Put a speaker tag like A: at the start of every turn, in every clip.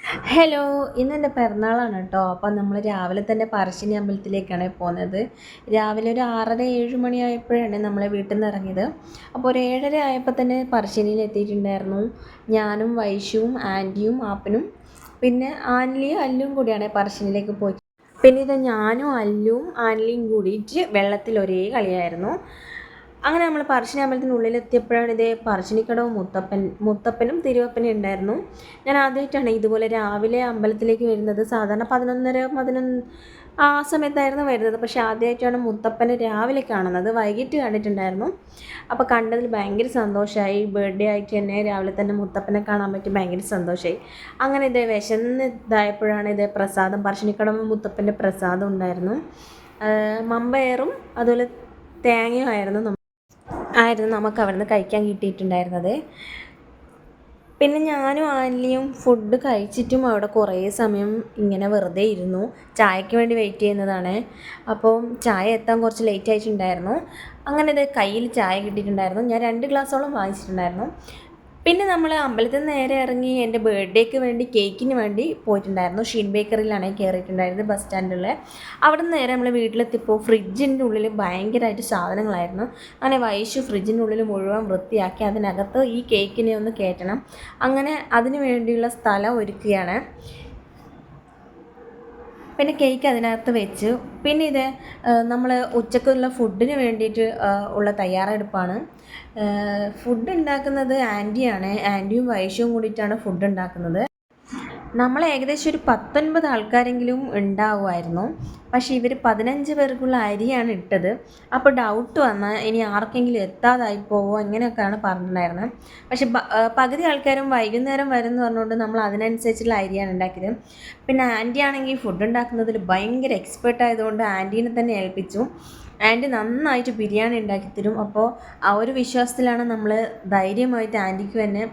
A: Hello, ഇന്നെൻ്റെ പിറന്നാളാണ് കേട്ടോ. അപ്പം നമ്മൾ രാവിലെ തന്നെ പറശ്ശിനി അമ്പലത്തിലേക്കാണ് പോകുന്നത്. രാവിലെ ഒരു 6:30 മണിയായപ്പോഴാണ് നമ്മളെ വീട്ടിൽ നിന്ന് ഇറങ്ങിയത്. അപ്പോൾ ഒരു 7:30 ആയപ്പോൾ തന്നെ പറശ്ശിനിയിൽ എത്തിയിട്ടുണ്ടായിരുന്നു. ഞാനും വൈശുവും ആൻറ്റിയും ആപ്പനും പിന്നെ ആൻലിയും അല്ലും കൂടിയാണ് പറശ്ശിനിയിലേക്ക് പോയി. പിന്നെ ഇത് ഞാനും അല്ലും ആൻലിയും കൂടിയിട്ട് വെള്ളത്തിൽ ഒരേ കളിയായിരുന്നു. അങ്ങനെ നമ്മൾ പറശ്ശിനി അമ്പലത്തിനുള്ളിലെത്തിയപ്പോഴാണ് ഇതേ പറശ്ശിനിക്കടവ് മുത്തപ്പനും തിരുവപ്പനും ഉണ്ടായിരുന്നു. ഞാൻ ആദ്യമായിട്ടാണ് ഇതുപോലെ രാവിലെ അമ്പലത്തിലേക്ക് വരുന്നത്. സാധാരണ 11:30 ആ സമയത്തായിരുന്നു വരുന്നത്. പക്ഷേ ആദ്യമായിട്ടാണ് മുത്തപ്പനെ രാവിലെ കാണുന്നത്. വൈകിട്ട് കണ്ടിട്ടുണ്ടായിരുന്നു. അപ്പോൾ കണ്ടതിൽ ഭയങ്കര സന്തോഷമായി. ബർത്ത്ഡേ ആയിട്ട് തന്നെ രാവിലെ തന്നെ മുത്തപ്പനെ കാണാൻ പറ്റി, ഭയങ്കര സന്തോഷമായി. അങ്ങനെ ഇതേ വിശന്ന് ഇതായപ്പോഴാണ് ഇതേ പ്രസാദം, പറശ്ശിനിക്കടവ് മുത്തപ്പൻ്റെ പ്രസാദം ഉണ്ടായിരുന്നു. മമ്പയറും അതുപോലെ തേങ്ങയും ആയിരുന്നു നമുക്ക് അവിടെ നിന്ന് കഴിക്കാൻ കിട്ടിയിട്ടുണ്ടായിരുന്നത്. പിന്നെ ഞാനും ആൻലിയും ഫുഡ് കഴിച്ചിട്ടും അവിടെ കുറേ സമയം ഇങ്ങനെ വെറുതെ ഇരുന്നു. ചായയ്ക്ക് വേണ്ടി വെയിറ്റ് ചെയ്യുന്നതാണ്. അപ്പോൾ ചായ എത്താൻ കുറച്ച് ലേറ്റ് ആയിട്ടുണ്ടായിരുന്നു. അങ്ങനെ ഇത് കയ്യിൽ ചായ കിട്ടിയിട്ടുണ്ടായിരുന്നു. ഞാൻ 2 ഗ്ലാസ്സോളം വാങ്ങിച്ചിട്ടുണ്ടായിരുന്നു. പിന്നെ നമ്മൾ അമ്പലത്തിൽ നിന്ന് നേരെ ഇറങ്ങി എൻ്റെ ബർത്ത്ഡേക്ക് വേണ്ടി കേക്കിന് വേണ്ടി പോയിട്ടുണ്ടായിരുന്നു. ഷീൻ ബേക്കറിയിലാണ് കയറിയിട്ടുണ്ടായിരുന്നത്, ബസ് സ്റ്റാൻഡിൽ. അവിടെ നിന്ന് നേരെ നമ്മൾ വീട്ടിലെത്തിയപ്പോൾ ഫ്രിഡ്ജിൻ്റെ ഉള്ളിൽ ഭയങ്കരമായിട്ട് സാധനങ്ങളായിരുന്നു. അങ്ങനെ വൈശു ഫ്രിഡ്ജിൻ്റെ ഉള്ളിൽ മുഴുവൻ വൃത്തിയാക്കി അതിനകത്ത് ഈ കേക്കിനെ ഒന്ന് കയറ്റണം. അങ്ങനെ അതിന് വേണ്ടിയുള്ള സ്ഥലം ഒരുക്കുകയാണ്. പിന്നെ കേക്ക് അതിനകത്ത് വെച്ച് പിന്നെ ഇത് നമ്മൾ ഉച്ചക്കുള്ള ഫുഡിന് വേണ്ടിയിട്ട് ഉള്ള തയ്യാറെടുപ്പാണ്. ഫുഡ് ഉണ്ടാക്കുന്നത് ആൻറ്റിയും വൈശുവും കൂടിയിട്ടാണ് ഫുഡ് ഉണ്ടാക്കുന്നത്. നമ്മൾ ഏകദേശം ഒരു 19 ആൾക്കാരെങ്കിലും ഉണ്ടാവുമായിരുന്നു. പക്ഷേ ഇവർ 15 പേർക്കുള്ള അരിയാണ് ഇട്ടത്. അപ്പോൾ ഡൗട്ട് വന്നാൽ ഇനി ആർക്കെങ്കിലും എത്താതായി പോവോ അങ്ങനെയൊക്കെയാണ് പറഞ്ഞിട്ടുണ്ടായിരുന്നത്. പക്ഷേ പകുതി ആൾക്കാരും വൈകുന്നേരം വരും എന്ന് പറഞ്ഞുകൊണ്ട് നമ്മൾ അതിനനുസരിച്ചുള്ള അരിയാണ് ഉണ്ടാക്കിയത്. പിന്നെ ആൻറ്റി ആണെങ്കിൽ ഫുഡ് ഉണ്ടാക്കുന്നതിൽ ഭയങ്കര എക്സ്പേർട്ട് ആയതുകൊണ്ട് ആൻറ്റീനെ തന്നെ ഏൽപ്പിച്ചു. ആൻറ്റി നന്നായിട്ട് ബിരിയാണി ഉണ്ടാക്കി തരും. അപ്പോൾ ആ ഒരു വിശ്വാസത്തിലാണ് നമ്മൾ ധൈര്യമായിട്ട് ആൻറ്റിക്ക് തന്നെ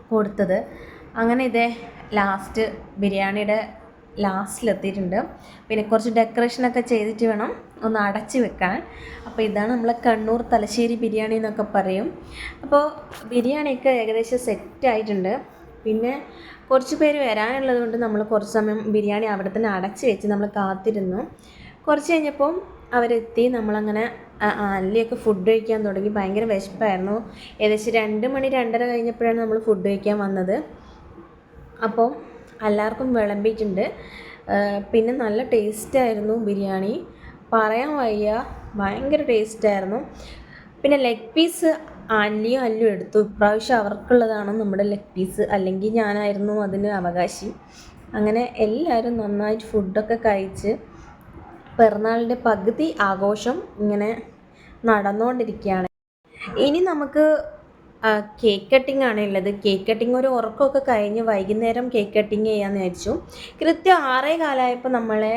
A: കൊടുത്തത്. അങ്ങനെ ഇതേ ലാസ്റ്റ് ബിരിയാണിയുടെ ലാസ്റ്റിലെത്തിയിട്ടുണ്ട്. പിന്നെ കുറച്ച് ഡെക്കറേഷനൊക്കെ ചെയ്തിട്ട് വേണം ഒന്ന് അടച്ച് വെക്കാൻ. അപ്പോൾ ഇതാണ് നമ്മളെ കണ്ണൂർ തലശ്ശേരി ബിരിയാണി എന്നൊക്കെ പറയും. അപ്പോൾ ബിരിയാണിയൊക്കെ ഏകദേശം സെറ്റായിട്ടുണ്ട്. പിന്നെ കുറച്ച് പേര് വരാനുള്ളത് കൊണ്ട് നമ്മൾ കുറച്ച് സമയം ബിരിയാണി അവിടെ തന്നെ അടച്ച് വെച്ച് നമ്മൾ കാത്തിരുന്നു. കുറച്ച് കഴിഞ്ഞപ്പോൾ അവരെത്തി. നമ്മളങ്ങനെ അല്ലിയൊക്കെ ഫുഡ് കഴിക്കാൻ തുടങ്ങി. ഭയങ്കര വിശപ്പായിരുന്നു. ഏകദേശം 2 മണി 2:30 കഴിഞ്ഞപ്പോഴാണ് നമ്മൾ ഫുഡ് കഴിക്കാൻ വന്നത്. അപ്പോൾ എല്ലാവർക്കും വിളമ്പിയിട്ടുണ്ട്. പിന്നെ നല്ല ടേസ്റ്റായിരുന്നു ബിരിയാണി, പറയാൻ വയ്യ, ഭയങ്കര ടേസ്റ്റായിരുന്നു. പിന്നെ ലെഗ് പീസ് അല്ലും എടുത്തു. ഇപ്രാവശ്യം അവർക്കുള്ളതാണ് നമ്മുടെ ലെഗ് പീസ്, അല്ലെങ്കിൽ ഞാനായിരുന്നു അതിന് അവകാശി. അങ്ങനെ എല്ലാവരും നന്നായിട്ട് ഫുഡൊക്കെ കഴിച്ച് പിറന്നാളിൻ്റെ പകുതി ആഘോഷം ഇങ്ങനെ നടന്നുകൊണ്ടിരിക്കുകയാണ്. ഇനി നമുക്ക് കേക്ക് കട്ടിംഗ് ആണ് ഉള്ളത്. കേക്ക് കട്ടിങ് ഒരു ഉറക്കമൊക്കെ കഴിഞ്ഞ് വൈകുന്നേരം കേക്ക് കട്ടിങ് ചെയ്യാമെന്ന് വിചാരിച്ചു. കൃത്യം 6:15 നമ്മളെ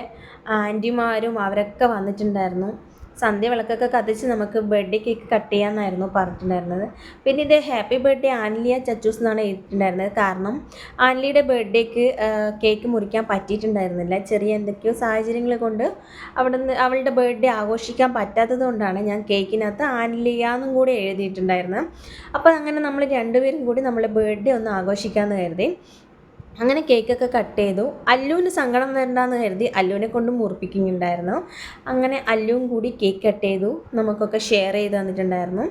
A: ആൻറ്റിമാരും അവരൊക്കെ വന്നിട്ടുണ്ടായിരുന്നു. സന്ധ്യ വിളക്കൊക്കെ കത്തിച്ച് നമുക്ക് ബർത്ത്ഡേ കേക്ക് കട്ട് ചെയ്യാമെന്നായിരുന്നു പറഞ്ഞിട്ടുണ്ടായിരുന്നത്. പിന്നെ ഇത് ഹാപ്പി ബർത്ത്ഡേ ആൻലിയ ചച്ചൂസ് എന്നാണ് എഴുതിയിട്ടുണ്ടായിരുന്നത്. കാരണം ആൻലിയുടെ ബർത്ത്ഡേക്ക് കേക്ക് മുറിക്കാൻ പറ്റിയിട്ടുണ്ടായിരുന്നില്ല. ചെറിയ എന്തൊക്കെയോ സാഹചര്യങ്ങൾ കൊണ്ട് അവളുടെ ബർത്ത്ഡേ ആഘോഷിക്കാൻ പറ്റാത്തത് കൊണ്ടാണ് ഞാൻ കേക്കിനകത്ത് ആൻലിയ എന്നും കൂടി എഴുതിയിട്ടുണ്ടായിരുന്നത്. അപ്പോൾ അങ്ങനെ നമ്മൾ രണ്ടുപേരും കൂടി നമ്മളെ ബർത്ത്ഡേ ഒന്ന് ആഘോഷിക്കാമെന്ന് കരുതി. അങ്ങനെ കേക്കൊക്കെ കട്ട് ചെയ്തു. അല്ലുവിന് സങ്കടം വരണ്ടെന്ന് കരുതി അല്ലുവിനെ കൊണ്ട് മുറിപ്പിക്കുന്നുണ്ടായിരുന്നു. അങ്ങനെ അല്ലുവും കൂടി കേക്ക് കട്ട് ചെയ്തു, നമുക്കൊക്കെ ഷെയർ ചെയ്ത് തന്നിട്ടുണ്ടായിരുന്നു.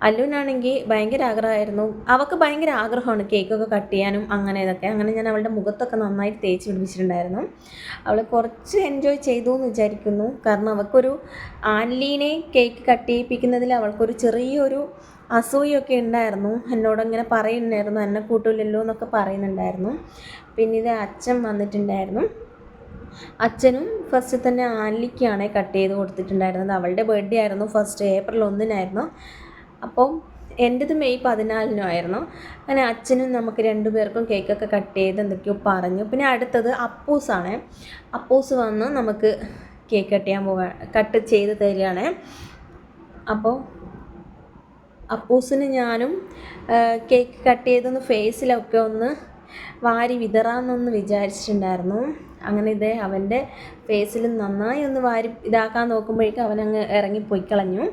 A: അല്ലുവിനാണെങ്കിൽ ഭയങ്കര ആഗ്രഹമായിരുന്നു. അവൾക്ക് ഭയങ്കര ആഗ്രഹമാണ് കേക്കൊക്കെ കട്ട് ചെയ്യാനും അങ്ങനെ ഇതൊക്കെ. അങ്ങനെ ഞാൻ അവളുടെ മുഖത്തൊക്കെ നന്നായിട്ട് തേച്ച് പിടിപ്പിച്ചിട്ടുണ്ടായിരുന്നു. അവൾ കുറച്ച് എൻജോയ് ചെയ്തു എന്ന് വിചാരിക്കുന്നു. കാരണം അവൾക്കൊരു ആൻലീനെ കേക്ക് കട്ട് ചെയ്യിപ്പിക്കുന്നതിൽ അവൾക്കൊരു ചെറിയൊരു അസൂയൊക്കെ ഉണ്ടായിരുന്നു. എന്നോടിങ്ങനെ പറയുന്നുണ്ടായിരുന്നു, എന്നെ കൂട്ടില്ലല്ലോ എന്നൊക്കെ പറയുന്നുണ്ടായിരുന്നു. പിന്നെ ഇത് അച്ഛൻ വന്നിട്ടുണ്ടായിരുന്നു. അച്ഛനും ഫസ്റ്റ് തന്നെ ആൻലിക്കാണ് കട്ട് ചെയ്ത് കൊടുത്തിട്ടുണ്ടായിരുന്നത്. അവളുടെ ബർത്ത്ഡേ ആയിരുന്നു, ഫസ്റ്റ് ഏപ്രിൽ 1-നായിരുന്നു. അപ്പോൾ എൻ്റെത് മെയ് 14-നായിരുന്നു. അങ്ങനെ അച്ഛനും നമുക്ക് 2 പേർക്കും കേക്കൊക്കെ കട്ട് ചെയ്ത് എന്തൊക്കെയോ പറഞ്ഞു. പിന്നെ അടുത്തത് അപ്പൂസാണ്. അപ്പൂസ് വന്ന് നമുക്ക് കേക്ക് കട്ട് ചെയ്ത് തരികയാണ്. അപ്പോൾ അപ്പൂസിന് ഞാനും കേക്ക് കട്ട് ചെയ്തൊന്ന് ഫേസിലൊക്കെ ഒന്ന് വാരി വിതറാമെന്നൊന്ന് വിചാരിച്ചിട്ടുണ്ടായിരുന്നു. അങ്ങനെ ഇതേ അവൻ്റെ ഫേസിൽ നന്നായി ഒന്ന് വാരി ഇതാക്കാൻ നോക്കുമ്പോഴേക്കും അവനങ്ങ് ഇറങ്ങിപ്പോയി കളഞ്ഞു.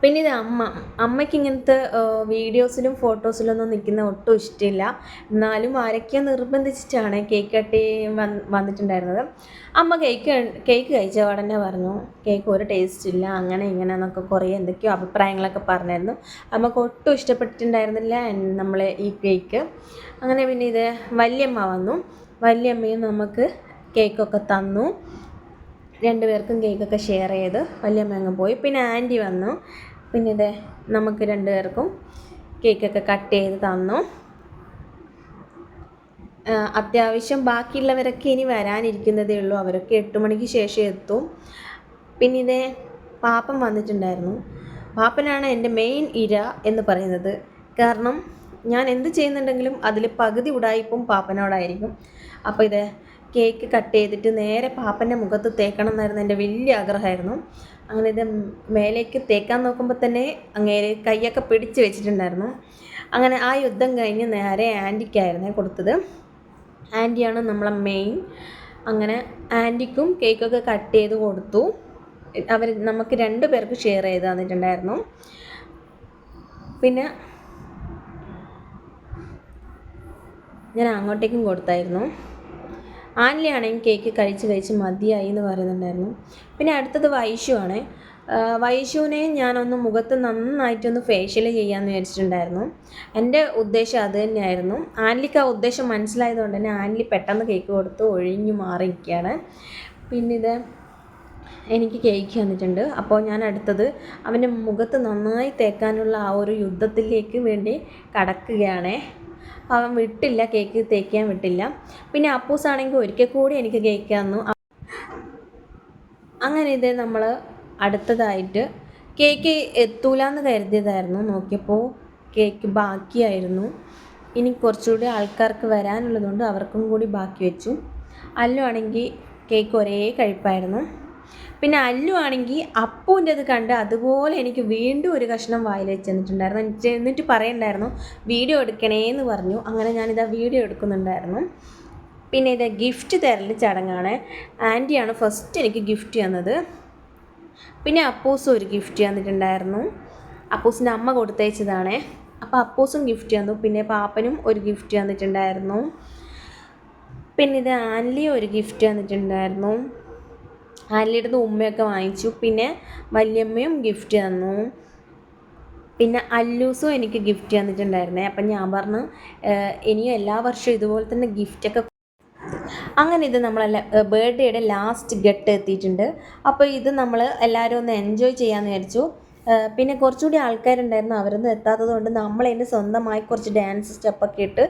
A: പിന്നെ ഇത് അമ്മയ്ക്ക് ഇങ്ങനത്തെ വീഡിയോസിലും ഫോട്ടോസിലൊന്നും നിൽക്കുന്ന ഒട്ടും ഇഷ്ടമില്ല. എന്നാലും ആരൊക്കെയോ നിർബന്ധിച്ചിട്ടാണ് കേക്ക് കട്ട് വന്നിട്ടുണ്ടായിരുന്നത്. അമ്മ കേക്ക് കഴിച്ച ഉടനെ പറഞ്ഞു കേക്ക് ഒരു ടേസ്റ്റ് ഇല്ല, അങ്ങനെ ഇങ്ങനെ എന്നൊക്കെ കുറേ എന്തൊക്കെയോ അഭിപ്രായങ്ങളൊക്കെ പറഞ്ഞായിരുന്നു. അമ്മക്ക് ഒട്ടും ഇഷ്ടപ്പെട്ടിട്ടുണ്ടായിരുന്നില്ല നമ്മളെ ഈ കേക്ക്. അങ്ങനെ പിന്നെ ഇത് വല്യമ്മ വന്നു. വല്യമ്മയും നമുക്ക് കേക്കൊക്കെ തന്നു. രണ്ടുപേർക്കും കേക്കൊക്കെ ഷെയർ ചെയ്ത് വല്യമ്മ അങ്ങ് പോയി. പിന്നെ ആൻറ്റി വന്നു. പിന്നെ ഇത് നമുക്ക് രണ്ടുപേർക്കും കേക്കൊക്കെ കട്ട് ചെയ്ത് തന്നു. അത്യാവശ്യം ബാക്കിയുള്ളവരൊക്കെ ഇനി വരാനിരിക്കുന്നതേ ഉള്ളൂ. അവരൊക്കെ 8 മണിക്ക് ശേഷം എത്തും. പിന്നെ ഇത് പാപ്പൻ വന്നിട്ടുണ്ടായിരുന്നു. പാപ്പനാണ് എൻ്റെ മെയിൻ ഇര എന്ന് പറയുന്നത്. കാരണം ഞാൻ എന്ത് ചെയ്യുന്നുണ്ടെങ്കിലും അതിൽ പകുതി ഉടായിപ്പും പാപ്പനോടായിരിക്കും. അപ്പോൾ ഇത് കേക്ക് കട്ട് ചെയ്തിട്ട് നേരെ പാപ്പൻ്റെ മുഖത്ത് തേക്കണം എന്നായിരുന്നു എൻ്റെ വലിയ ആഗ്രഹമായിരുന്നു. അങ്ങനെ ഇത് മേലേക്ക് തേക്കാൻ നോക്കുമ്പോൾ തന്നെ അങ്ങേര് കൈയൊക്കെ പിടിച്ച് വെച്ചിട്ടുണ്ടായിരുന്നു. അങ്ങനെ ആ യുദ്ധം കഴിഞ്ഞ് നേരെ ആൻറ്റിക്കായിരുന്നേ കൊടുത്തത്. ആൻറ്റിയാണ് നമ്മളെ മെയിൻ. അങ്ങനെ ആൻറ്റിക്കും കേക്കൊക്കെ കട്ട് ചെയ്ത് കൊടുത്തു. നമുക്ക് 2 പേർക്ക് ഷെയർ ചെയ്ത് തന്നിട്ടുണ്ടായിരുന്നു. പിന്നെ ഞാൻ അങ്ങോട്ടേക്കും കൊടുത്തായിരുന്നു. ആൻലിയാണെങ്കിൽ കേക്ക് കഴിച്ച് മതിയായി എന്ന് പറയുന്നുണ്ടായിരുന്നു. പിന്നെ അടുത്തത് വൈഷു ആണ്. വൈഷുവിനെ ഞാനൊന്ന് മുഖത്ത് നന്നായിട്ടൊന്ന് ഫേഷ്യൽ ചെയ്യാമെന്ന് വിചാരിച്ചിട്ടുണ്ടായിരുന്നു. എൻ്റെ ഉദ്ദേശം അത് തന്നെയായിരുന്നു. ആൻലിക്ക് ആ ഉദ്ദേശം മനസ്സിലായതുകൊണ്ട് തന്നെ ആൻലി പെട്ടെന്ന് കേക്ക് കൊടുത്ത് ഒഴിഞ്ഞു മാറിയിരിക്കുകയാണ്. പിന്നെ ഇത് എനിക്ക് കേക്ക് വന്നിട്ടുണ്ട്. അപ്പോൾ ഞാൻ അടുത്തത് അവൻ്റെ മുഖത്ത് നന്നായി തേക്കാനുള്ള ആ ഒരു യുദ്ധത്തിലേക്ക് വേണ്ടി കടക്കുകയാണ്. അവൻ വിട്ടില്ല, കേക്ക് തേക്കാൻ വിട്ടില്ല. പിന്നെ അപ്പൂസാണെങ്കിൽ ഒരിക്കൽ കൂടി എനിക്ക് കേക്ക് തന്നു. അങ്ങനെ ഇത് നമ്മൾ അടുത്തതായിട്ട് കേക്ക് എത്തൂലെന്ന് കരുതിയതായിരുന്നു. നോക്കിയപ്പോൾ കേക്ക് ബാക്കിയായിരുന്നു. ഇനി കുറച്ചുകൂടി ആൾക്കാർക്ക് വരാനുള്ളതുകൊണ്ട് അവർക്കും കൂടി ബാക്കി വെച്ചു. അല്ലു ആണെങ്കിൽ കേക്ക് ഒരേ കഴിപ്പായിരുന്നു. പിന്നെ അല്ലു ആണെങ്കിൽ അപ്പൂൻ്റെത് കണ്ട് അതുപോലെ എനിക്ക് വീണ്ടും ഒരു കഷ്ണം വായിൽ വെച്ച് തന്നിട്ടുണ്ടായിരുന്നു. എന്നിട്ട് പറയണ്ടായിരുന്നു വീഡിയോ എടുക്കണേന്ന് പറഞ്ഞു. അങ്ങനെ ഞാനിതാ വീഡിയോ എടുക്കുന്നുണ്ടായിരുന്നു. പിന്നെ ഇത് ഗിഫ്റ്റ് തരൽ ചടങ്ങാണ്. ആൻറ്റിയാണ് ഫസ്റ്റ് എനിക്ക് ഗിഫ്റ്റ് തന്നത്. പിന്നെ അപ്പൂസും ഒരു ഗിഫ്റ്റ് തന്നിട്ടുണ്ടായിരുന്നു. അപ്പൂസിൻ്റെ അമ്മ കൊടുത്തയച്ചതാണേ. അപ്പോൾ അപ്പൂസും ഗിഫ്റ്റ് തന്നു. പിന്നെ പാപ്പനും ഒരു ഗിഫ്റ്റ് തന്നിട്ടുണ്ടായിരുന്നു. പിന്നെ ഇത് ആൻലിയും ഒരു ഗിഫ്റ്റ് തന്നിട്ടുണ്ടായിരുന്നു. ആൻലിയുടെ ഉമ്മയൊക്കെ വാങ്ങിച്ചു. പിന്നെ വല്യമ്മയും ഗിഫ്റ്റ് തന്നു. പിന്നെ അല്ലൂസും എനിക്ക് ഗിഫ്റ്റ് തന്നിട്ടുണ്ടായിരുന്നേ. അപ്പം ഞാൻ പറഞ്ഞു ഇനിയും എല്ലാ വർഷവും ഇതുപോലെ തന്നെ ഗിഫ്റ്റൊക്കെ. അങ്ങനെ ഇത് നമ്മളെ ബർത്ത്ഡേയുടെ ലാസ്റ്റ് ഗട്ട് എത്തിയിട്ടുണ്ട്. അപ്പോൾ ഇത് നമ്മൾ എല്ലാവരും ഒന്ന് എൻജോയ് ചെയ്യാമെന്ന് വിചാരിച്ചു. പിന്നെ കുറച്ചുകൂടി ആൾക്കാരുണ്ടായിരുന്നു, അവരൊന്നും എത്താത്തത് കൊണ്ട് നമ്മളതിൻ്റെ സ്വന്തമായി കുറച്ച് ഡാൻസ് സ്റ്റെപ്പൊക്കെ ഇട്ട്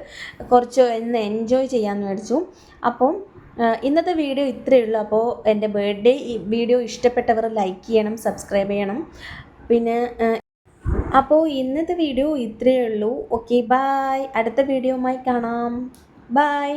A: കുറച്ച് ഒന്ന് എൻജോയ് ചെയ്യാമെന്ന് വിചാരിച്ചു. അപ്പം ഇന്നത്തെ വീഡിയോ ഇത്രയേ ഉള്ളൂ. അപ്പോൾ എൻ്റെ ബർത്ത്ഡേ വീഡിയോ ഇഷ്ടപ്പെട്ടവർ ലൈക്ക് ചെയ്യണം, സബ്സ്ക്രൈബ് ചെയ്യണം. പിന്നെ അപ്പോൾ ഇന്നത്തെ വീഡിയോ ഇത്രയേ ഉള്ളൂ. Okay, bye. അടുത്ത വീഡിയോയുമായി കാണാം. ബായ്.